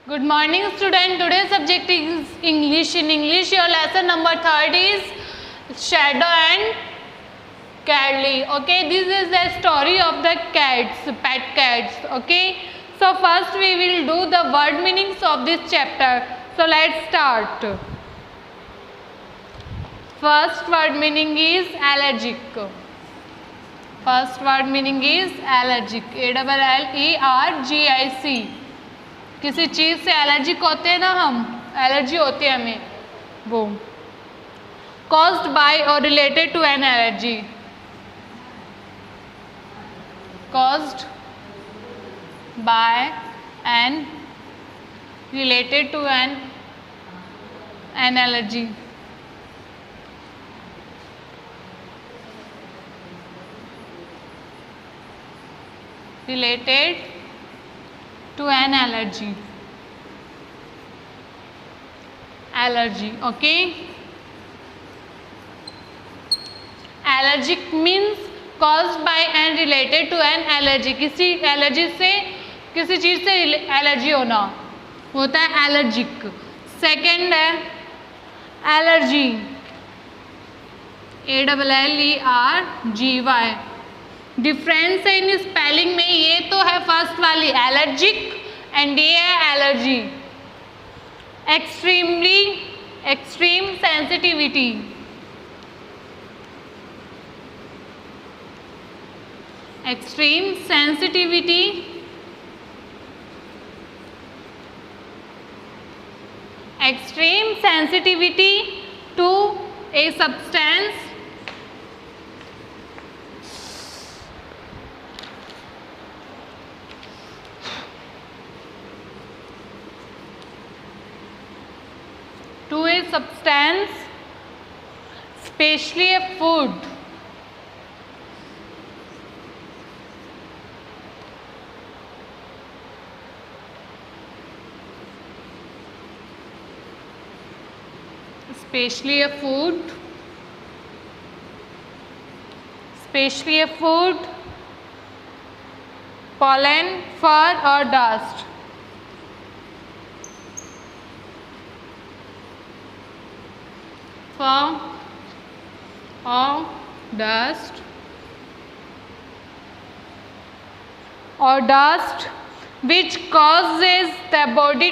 Good morning student. Today's subject is English. In English your lesson number 3rd is Shadow and Cadley. Okay, this is the story of the cats, pet cats. Okay, so first we will do the word meanings of this chapter. So let's start. First word meaning is allergic. First word meaning is allergic. ALLERGIC. किसी चीज़ से allergic होते हैं ना, हम allergy होती है हमें, वो कॉज्ड बाय और related to an allergy. Caused by and related to an allergy. Related to an allergy. Allergy. Okay. Allergic means caused by and related to an allergy. किसी एलर्जी से, किसी चीज़ से एलर्जी होना होता है एलर्जिक. सेकेंड है allergy. ALLERGY. Difference है in spelling में, ये तो है फर्स्ट वाली एलर्जिक एंड ये है allergy. Extremely, extreme sensitivity. Extreme sensitivity. Extreme sensitivity to a substance to a substance, especially a food. Especially a food. Especially a food, pollen, fur or dust. Fur or dust, which causes the body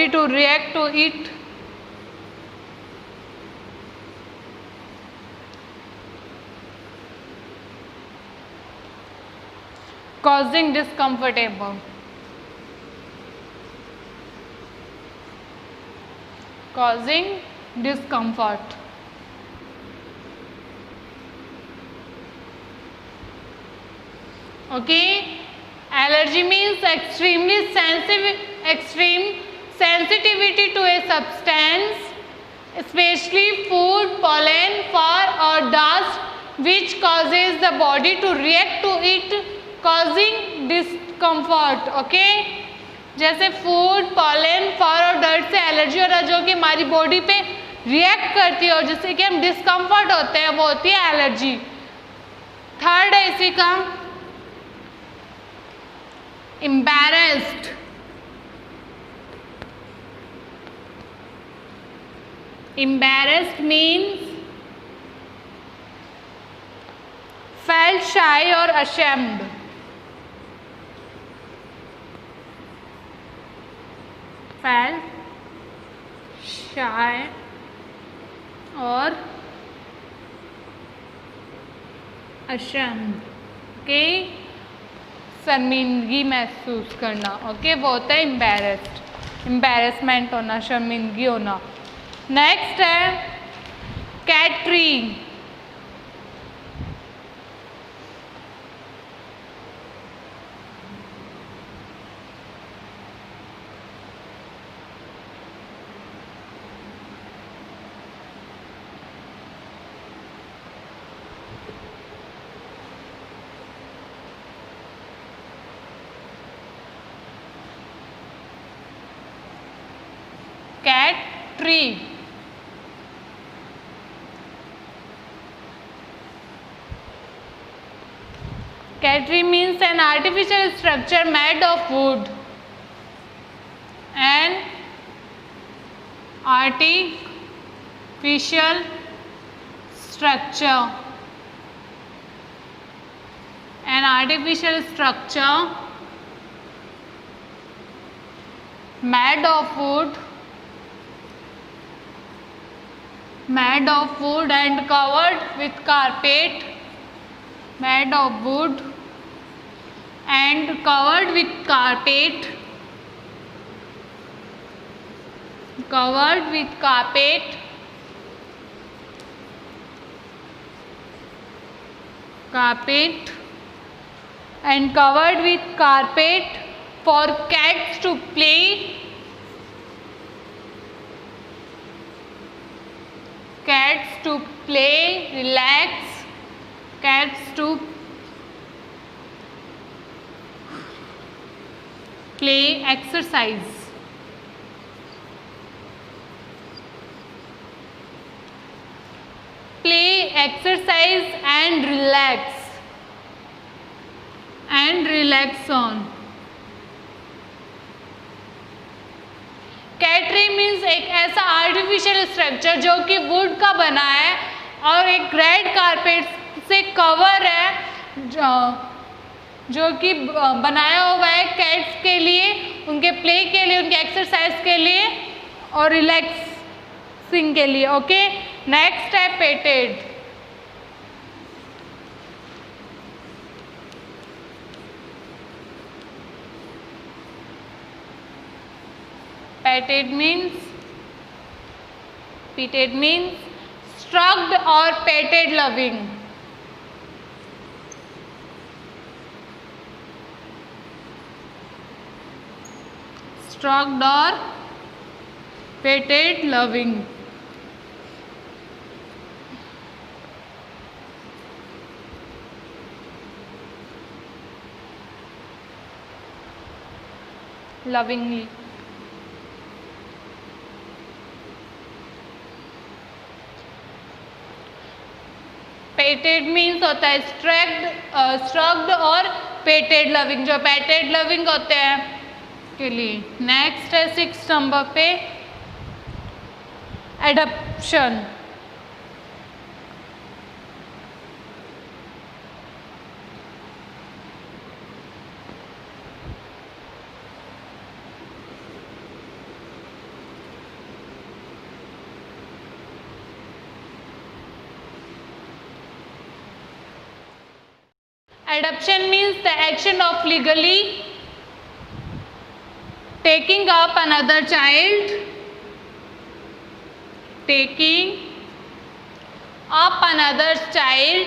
to react to it. Causing discomfort. Causing discomfort. Okay, allergy means extreme sensitivity to a substance, especially food, pollen, fur or dust, which causes the body to react to it, causing discomfort. Okay, जैसे food, pollen, फर और dirt से allergy हो रहा है जो कि हमारी body पे रिएक्ट करती है और जिससे कि हम डिस्कम्फर्ट होते हैं, वो होती है एलर्जी. थर्ड है इसी का embarrassed. Embarrassed means felt shy or ashamed. Felt shy or ashamed. Okay, शर्मिंदगी महसूस करना. ओके, वो होता है एम्बैरेस्ड. एम्बैरेसमेंट होना, शर्मिंदगी होना. नेक्स्ट है cattery. tree. Cat tree means an artificial structure made of wood. An artificial structure. An artificial structure made of wood and covered with carpet. Made of wood and covered with carpet. Covered with carpet. Carpet and covered with carpet for cats to play. Cats to play, relax. Cats to play, exercise. Play, exercise and relax. And relax on. Cat tree means एक ऐसा artificial structure जो कि would का बना है और एक red carpet से कवर है, जो कि बनाया हुआ है कैट्स के लिए, उनके प्ले के लिए, उनके एक्सरसाइज के लिए और रिलैक्सिंग के लिए. ओके, नेक्स्ट है पेटेड. Petted means stroked or petted loving. Stroked or petted loving. Lovingly. Petted means होता है स्ट्रक्ड और पेटेड लविंग, जो पेटेड लविंग होते हैं के लिए. नेक्स्ट है 6 नंबर पे adaption. Adoption means the action of legally taking up another child. Taking up another child.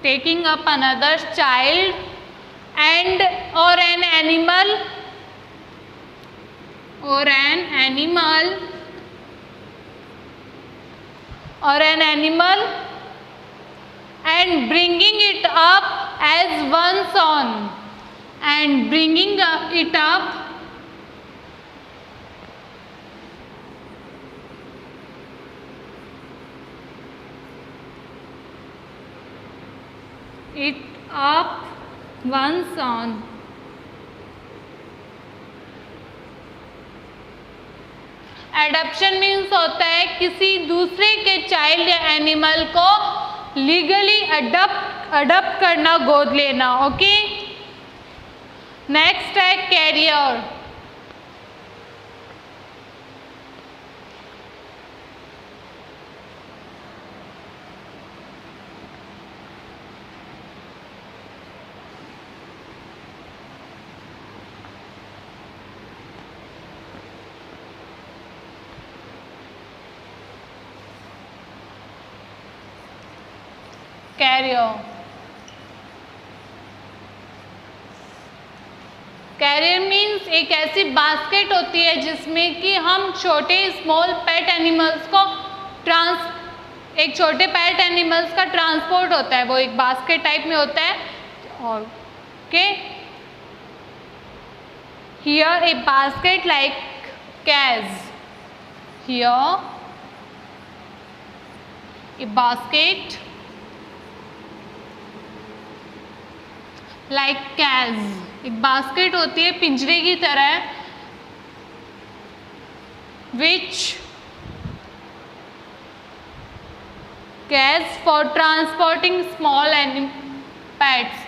Taking up another child and or an animal. Or an animal and bringing it up as one's own, and bringing it up one's own. Adaption means होता है किसी दूसरे के child या animal को legally adopt करना, गोद लेना. ओके, नेक्स्ट है कैरियर. कैरियर मीन्स एक ऐसी बास्केट होती है जिसमें कि हम छोटे स्मॉल पेट एनिमल्स को एक छोटे पेट एनिमल्स का ट्रांसपोर्ट होता है. वो एक बास्केट टाइप में होता है Okay. Here a basket like case. Here a basket like case. एक बास्केट होती है पिंजरे की तरह, which case for transporting small pets,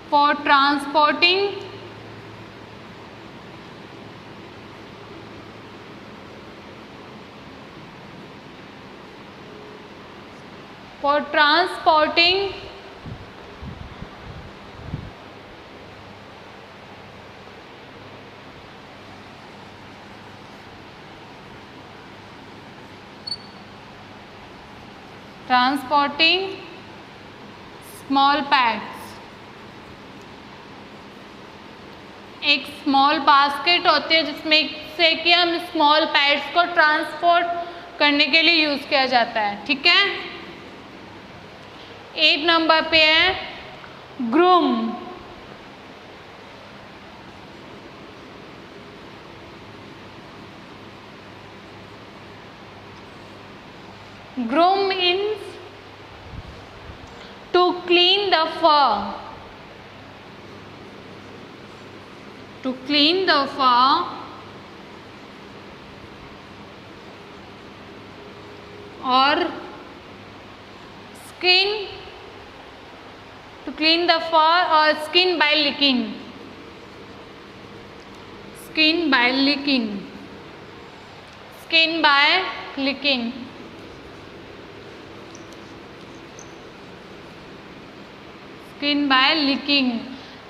for transporting transporting small pets. एक स्मॉल बास्केट होती है जिसमें से कि हम स्मॉल पैट्स को ट्रांसपोर्ट करने के लिए यूज किया जाता है. ठीक है. 8 नंबर पे है groom. Groom means to clean the fur. To clean the fur or skin. To clean the fur or skin by licking. Skin by licking. Skin by licking. Skin by licking.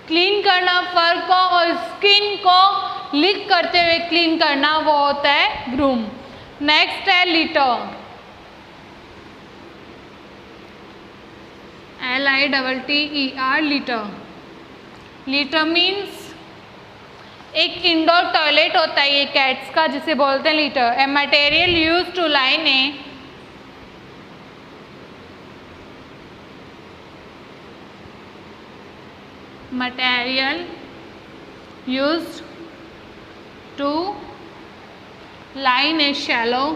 Clean करना fur को और skin को लिक करते हुए clean करना वो होता है ग्रूम. नेक्स्ट है litter. LITTER litter. Litter means एक इंडोर टॉयलेट होता है ये कैट्स का जिसे बोलते हैं लिटर. A material use to line a material used to line a shallow.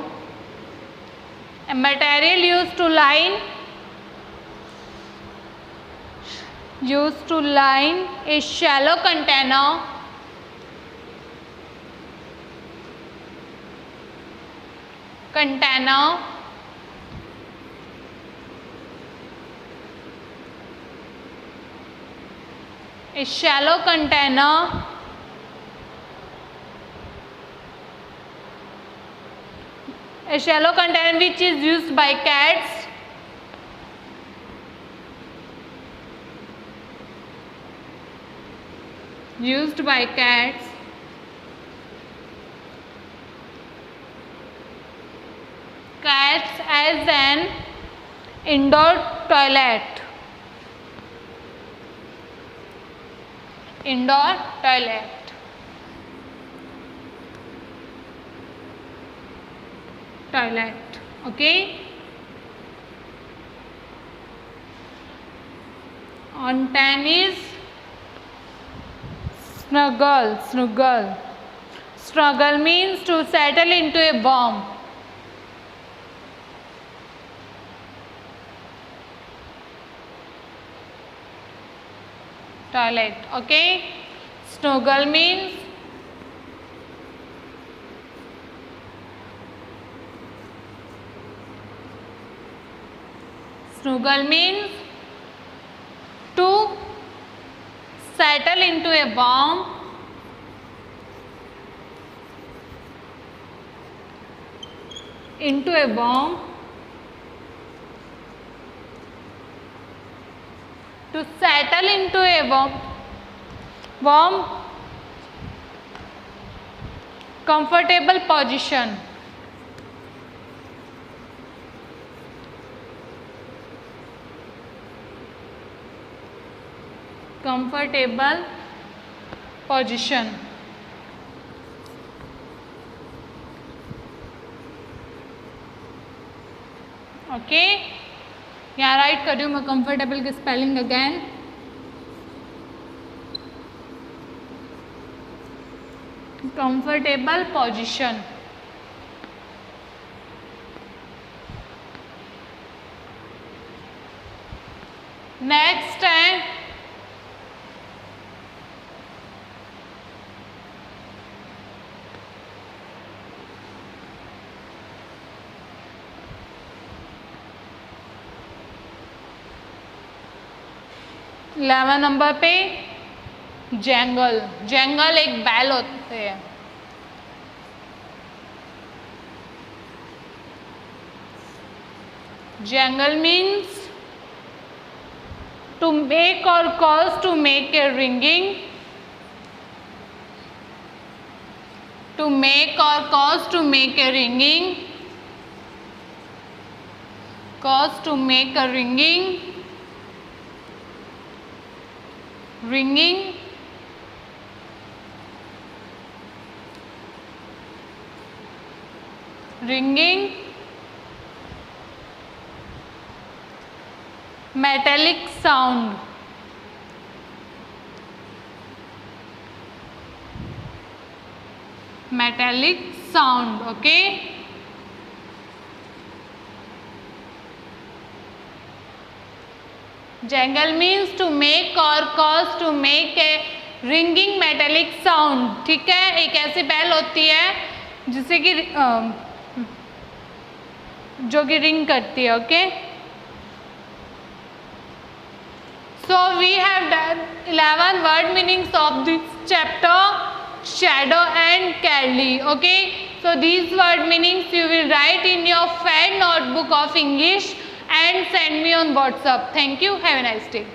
A material used to line a shallow container. A shallow container which is used by cats as an indoor toilet. Okay. On 10 is snuggle. Snuggle means to settle into a warm. Toilet. Okay. Snuggle means to settle into a warm to settle into a warm comfortable position. Okay. यहाँ right कर रही हूँ मैं comfortable की spelling again. comfortable position. Next है eleven number पे जंगल. जंगल एक बैल होते हैं. जंगल means to make or cause to make a ringing, to make or cause to make a ringing, cause to make a ringing, ringing, ringing, metallic sound, metallic sound. Okay, jangle means to make or cause to make a ringing metallic sound. ठीक है, एक ऐसी बैल होती है जिससे कि जो कि रिंग करती है. Okay, so we have done 11 word meanings of this chapter, shadow and curly. Okay, so these word meanings you will write in your fan notebook of English and send me on WhatsApp. Thank you. Have a nice day.